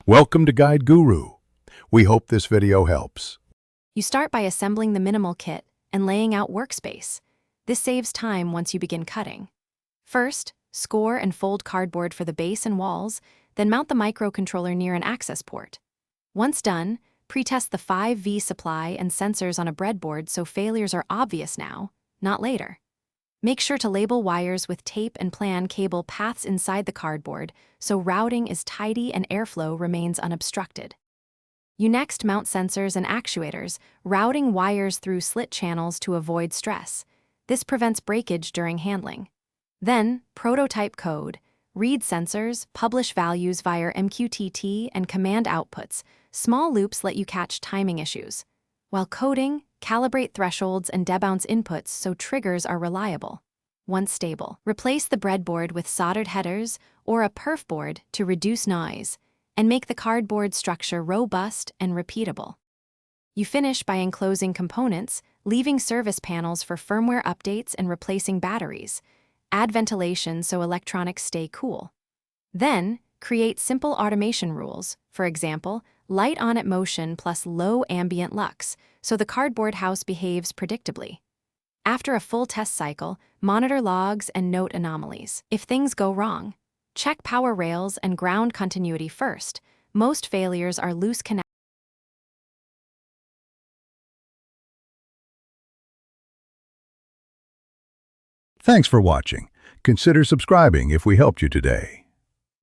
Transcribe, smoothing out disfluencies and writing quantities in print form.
Welcome to Guide Guru. We hope this video helps. You start by assembling the minimal kit and laying out workspace. This saves time once you begin cutting. First, score and fold cardboard for the base and walls, then mount the microcontroller near an access port. Once done, pre-test the 5V supply and sensors on a breadboard so failures are obvious now, not later. Make sure to label wires with tape and plan cable paths inside the cardboard so routing is tidy and airflow remains unobstructed. You next mount sensors and actuators, routing wires through slit channels to avoid stress. This prevents breakage during handling. Then, prototype code. Read sensors, publish values via MQTT and command outputs. Small loops let you catch timing issues. While coding, calibrate thresholds and debounce inputs so triggers are reliable. Once stable, replace the breadboard with soldered headers or a perf board to reduce noise and make the cardboard structure robust and repeatable. You finish by enclosing components, leaving service panels for firmware updates and replacing batteries. Add ventilation so electronics stay cool. Then, create simple automation rules, for example, light on at motion plus low ambient lux, so the cardboard house behaves predictably. After a full test cycle, monitor logs and note anomalies. If things go wrong, check power rails and ground continuity first. Most failures are loose connections. Thanks for watching. Consider subscribing if we helped you today.